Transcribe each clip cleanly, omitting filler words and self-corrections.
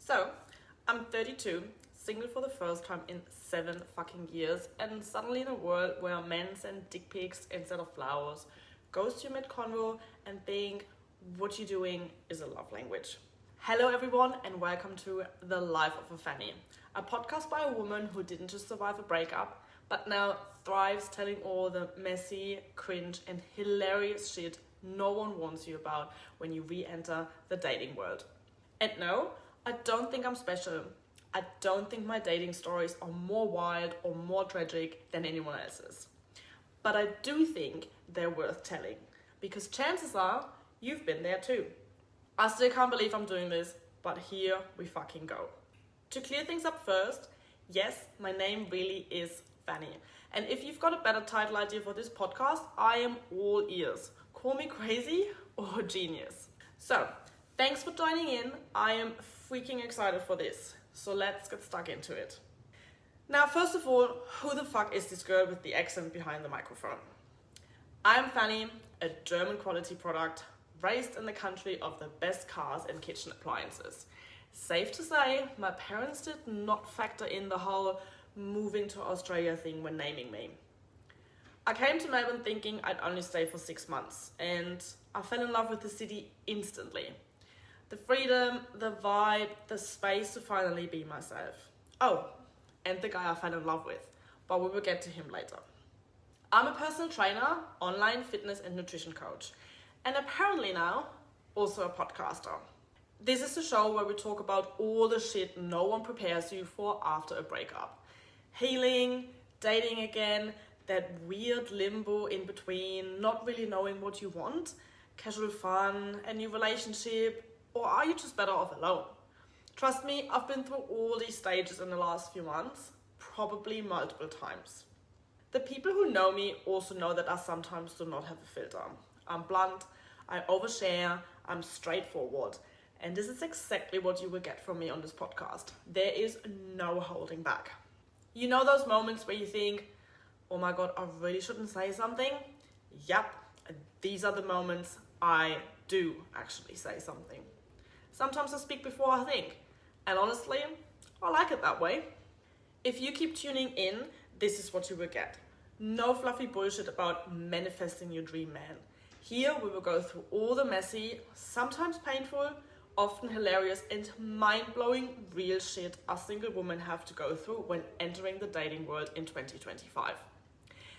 So, I'm 32, single for the first time in 7 fucking years, and suddenly in a world where men send dick pics instead of flowers, ghost you mid-convo, and think what you're doing is a love language. Hello everyone, and welcome to The Life of a Fanny, a podcast by a woman who didn't just survive a breakup, but now thrives telling all the messy, cringe, and hilarious shit no one warns you about when you re-enter the dating world. And no, I don't think I'm special. I don't think my dating stories are more wild or more tragic than anyone else's. But I do think they're worth telling, because chances are you've been there too. I still can't believe I'm doing this, but here we fucking go. To clear things up first, yes, my name really is Fanny. And if you've got a better title idea for this podcast, I am all ears. Call me crazy or genius. So, thanks for joining in. I am freaking excited for this. So let's get stuck into it. Now, first of all, who the fuck is this girl with the accent behind the microphone? I'm Fanny, a German quality product, raised in the country of the best cars and kitchen appliances. Safe to say, my parents did not factor in the whole moving to Australia thing when naming me. I came to Melbourne thinking I'd only stay for 6 months, and I fell in love with the city instantly. The freedom, the vibe, the space to finally be myself. Oh, and the guy I fell in love with, but we will get to him later. I'm a personal trainer, online fitness and nutrition coach, and apparently now, also a podcaster. This is the show where we talk about all the shit no one prepares you for after a breakup. Healing, dating again, that weird limbo in between, not really knowing what you want, casual fun, a new relationship, or are you just better off alone? Trust me, I've been through all these stages in the last few months, probably multiple times. The people who know me also know that I sometimes do not have a filter. I'm blunt, I overshare, I'm straightforward. And this is exactly what you will get from me on this podcast. There is no holding back. You know those moments where you think, oh my God, I really shouldn't say something? Yep, these are the moments I do actually say something. Sometimes I speak before I think, and honestly, I like it that way. If you keep tuning in, this is what you will get. No fluffy bullshit about manifesting your dream man. Here we will go through all the messy, sometimes painful, often hilarious and mind-blowing real shit us single women have to go through when entering the dating world in 2025.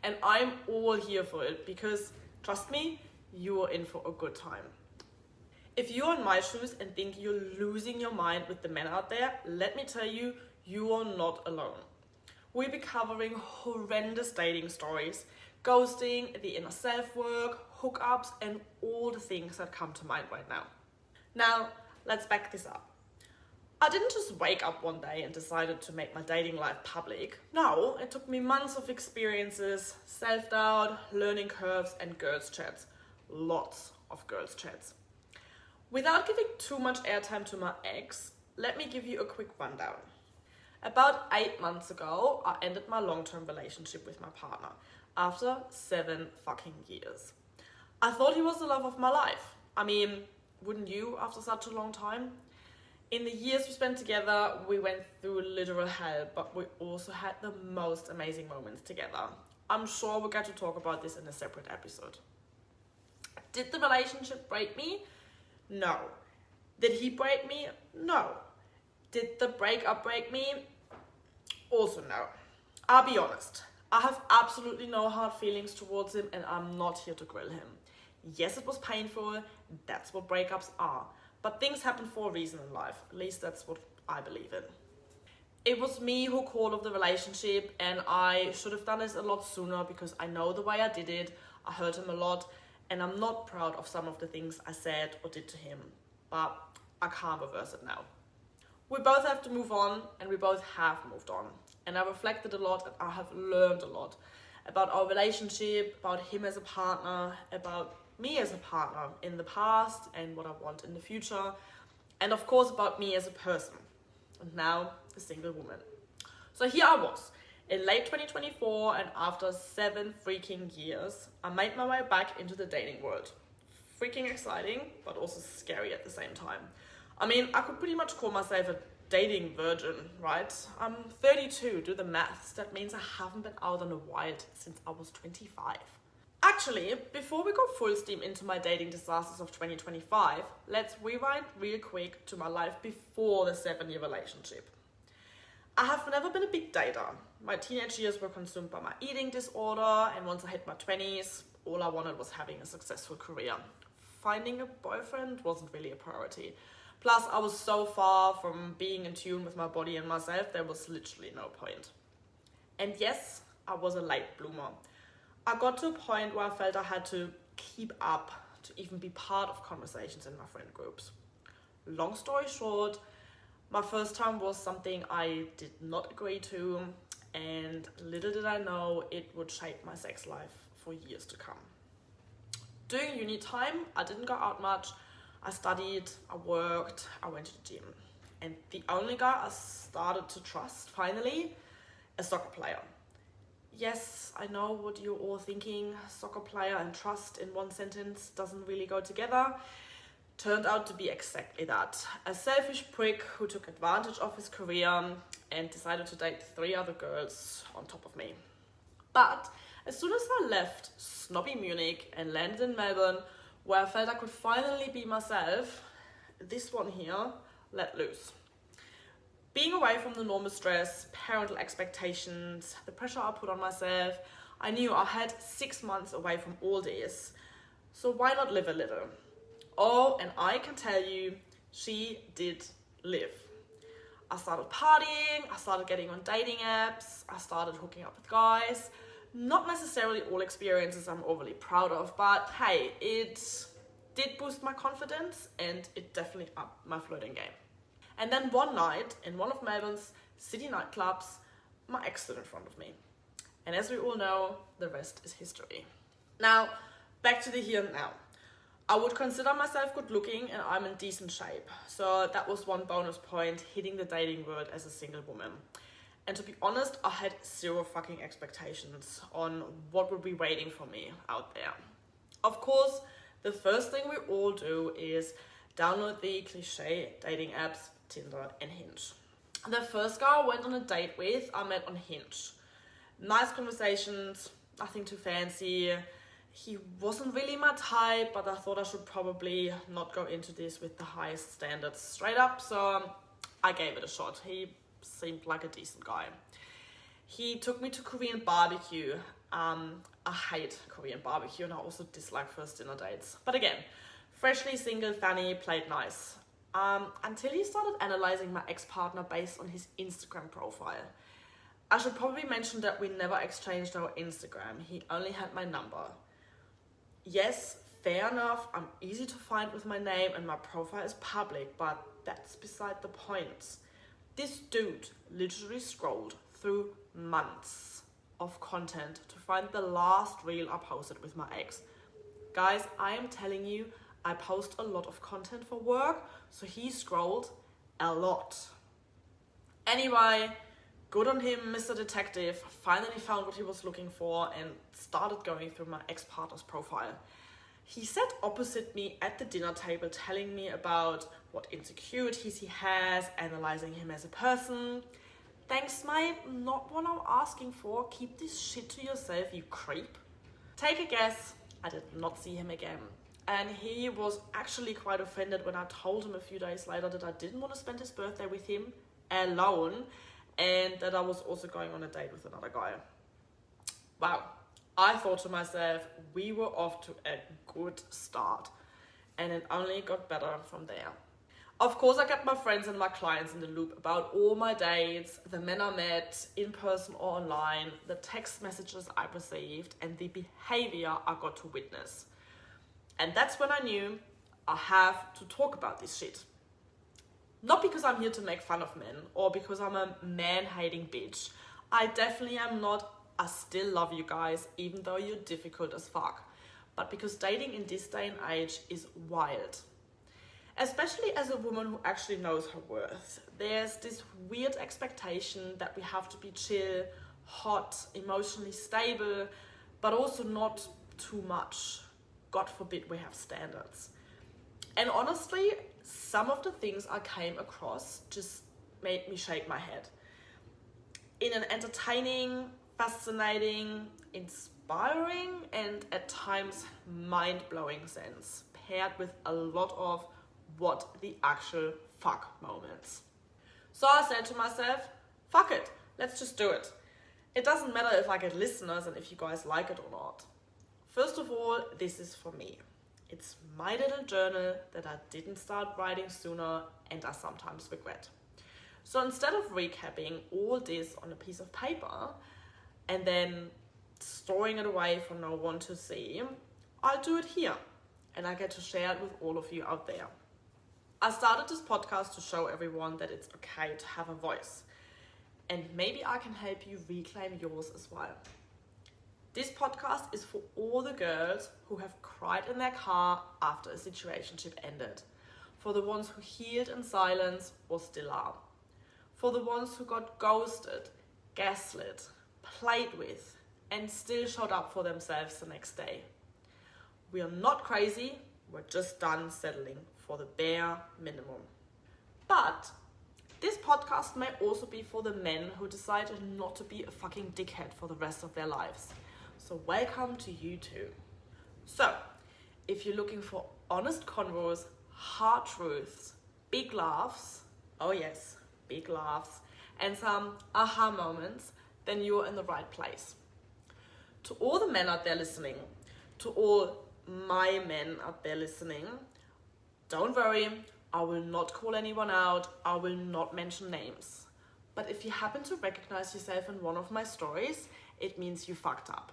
And I'm all here for it because, trust me, you are in for a good time. If you're in my shoes and think you're losing your mind with the men out there, let me tell you, you are not alone. We'll be covering horrendous dating stories, ghosting, the inner self-work, hookups, and all the things that come to mind right now. Now, let's back this up. I didn't just wake up one day and decided to make my dating life public. No, it took me months of experiences, self-doubt, learning curves, and girls' chats. Lots of girls' chats. Without giving too much airtime to my ex, let me give you a quick rundown. About 8 months ago, I ended my long-term relationship with my partner after 7 fucking years. I thought he was the love of my life. I mean, wouldn't you after such a long time? In the years we spent together, we went through literal hell, but we also had the most amazing moments together. I'm sure we'll get to talk about this in a separate episode. Did the relationship break me? No. Did he break me? No. Did the breakup break me? Also no. I'll be honest. I have absolutely no hard feelings towards him and I'm not here to grill him. Yes, it was painful. That's what breakups are. But things happen for a reason in life. At least that's what I believe in. It was me who called off the relationship and I should have done this a lot sooner because I know the way I did it. I hurt him a lot and I'm not proud of some of the things I said or did to him. But I can't reverse it now. We both have to move on and we both have moved on. And I reflected a lot and I have learned a lot about our relationship, about him as a partner, about me as a partner in the past and what I want in the future, and of course about me as a person, and now a single woman. So here I was, in late 2024, and after 7 freaking years, I made my way back into the dating world. Freaking exciting, but also scary at the same time. I mean, I could pretty much call myself a dating virgin, right? I'm 32, do the maths. That means I haven't been out in the wild since I was 25. Actually, before we go full steam into my dating disasters of 2025, let's rewind real quick to my life before the 7-year relationship. I have never been a big dater. My teenage years were consumed by my eating disorder, and once I hit my 20s, all I wanted was having a successful career. Finding a boyfriend wasn't really a priority. Plus, I was so far from being in tune with my body and myself, there was literally no point. And yes, I was a late bloomer. I got to a point where I felt I had to keep up to even be part of conversations in my friend groups. Long story short, my first time was something I did not agree to, and little did I know it would shape my sex life for years to come. During uni time, I didn't go out much. I studied, I worked, I went to the gym. And the only guy I started to trust, finally, a soccer player. Yes, I know what you're all thinking. Soccer player and trust in one sentence doesn't really go together. Turned out to be exactly that. A selfish prick who took advantage of his career and decided to date 3 other girls on top of me. But as soon as I left snobby Munich and landed in Melbourne, where I felt I could finally be myself, this one here let loose. Being away from the normal stress, parental expectations, the pressure I put on myself, I knew I had 6 months away from all this. So why not live a little? Oh, and I can tell you, she did live. I started partying, I started getting on dating apps, I started hooking up with guys. Not necessarily all experiences I'm overly proud of, but hey, it did boost my confidence and it definitely upped my flirting game. And then one night in one of Melbourne's city nightclubs, my ex stood in front of me. And as we all know, the rest is history. Now, back to the here and now. I would consider myself good looking and I'm in decent shape. So that was one bonus point, hitting the dating world as a single woman. And to be honest, I had 0 fucking expectations on what would be waiting for me out there. Of course, the first thing we all do is download the cliche dating apps, Tinder and Hinge. The first guy I went on a date with, I met on Hinge. Nice conversations, nothing too fancy. He wasn't really my type, but I thought I should probably not go into this with the highest standards straight up, so I gave it a shot. He seemed like a decent guy. He took me to Korean barbecue. I hate Korean barbecue and I also dislike first dinner dates. But again, freshly single Fanny played nice. Until he started analyzing my ex-partner based on his Instagram profile. I should probably mention that we never exchanged our Instagram. He only had my number. Yes, fair enough, I'm easy to find with my name and my profile is public, but that's beside the point. This dude literally scrolled through months of content to find the last reel I posted with my ex. Guys, I am telling you, I post a lot of content for work, so he scrolled a lot. Anyway, good on him, Mr. Detective. Finally found what he was looking for and started going through my ex-partner's profile. He sat opposite me at the dinner table telling me about what insecurities he has, analyzing him as a person. Thanks, mate, not what I'm asking for. Keep this shit to yourself, you creep. Take a guess, I did not see him again. And he was actually quite offended when I told him a few days later that I didn't want to spend his birthday with him alone and that I was also going on a date with another guy. Wow. I thought to myself, we were off to a good start and it only got better from there. Of course, I kept my friends and my clients in the loop about all my dates, the men I met, in person or online, the text messages I received, and the behavior I got to witness. And that's when I knew I have to talk about this shit. Not because I'm here to make fun of men or because I'm a man-hating bitch. I definitely am not. I still love you guys, even though you're difficult as fuck. But because dating in this day and age is wild. Especially as a woman who actually knows her worth. There's this weird expectation that we have to be chill, hot, emotionally stable, but also not too much. God forbid we have standards. And honestly, some of the things I came across just made me shake my head. In an entertaining, fascinating, inspiring, and at times mind-blowing sense, paired with a lot of what the actual fuck moments. So I said to myself, fuck it, let's just do it. It doesn't matter if I get listeners and if you guys like it or not. First of all, this is for me. It's my little journal that I didn't start writing sooner and I sometimes regret. So instead of recapping all this on a piece of paper and then storing it away for no one to see, I'll do it here and I get to share it with all of you out there. I started this podcast to show everyone that it's okay to have a voice, and maybe I can help you reclaim yours as well. This podcast is for all the girls who have cried in their car after a situationship ended, for the ones who healed in silence or still are, for the ones who got ghosted, gaslit, played with, and still showed up for themselves the next day. We are not crazy, we're just done settling for the bare minimum. But this podcast may also be for the men who decided not to be a fucking dickhead for the rest of their lives. So welcome to you too. So, if you're looking for honest convos, hard truths, big laughs, oh yes, big laughs, and some aha moments, then you're in the right place. To all the men out there listening, to all my men out there listening, don't worry, I will not call anyone out, I will not mention names. But if you happen to recognize yourself in one of my stories, it means you fucked up.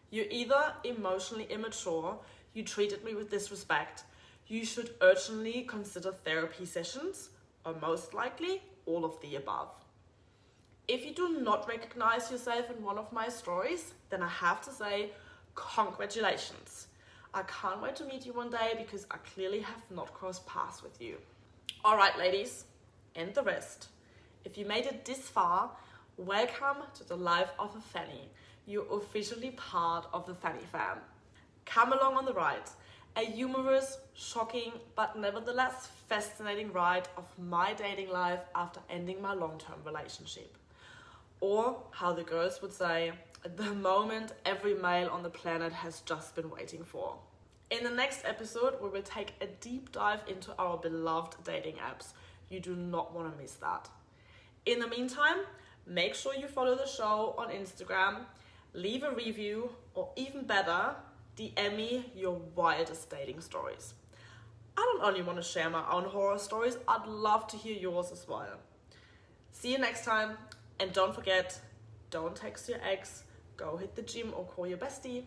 You're either emotionally immature, you treated me with disrespect, you should urgently consider therapy sessions, or most likely, all of the above. If you do not recognize yourself in one of my stories, then I have to say, congratulations. I can't wait to meet you one day because I clearly have not crossed paths with you. Alright ladies, and the rest. If you made it this far, welcome to the life of a Fanny. You're officially part of the Fanny fam. Come along on the ride. A humorous, shocking, but nevertheless fascinating ride of my dating life after ending my long-term relationship. Or, how the girls would say, the moment every male on the planet has just been waiting for. In the next episode, we will take a deep dive into our beloved dating apps. You do not want to miss that. In the meantime, make sure you follow the show on Instagram, leave a review, or even better, DM me your wildest dating stories. I don't only want to share my own horror stories, I'd love to hear yours as well. See you next time, and don't forget, don't text your ex, go hit the gym or call your bestie.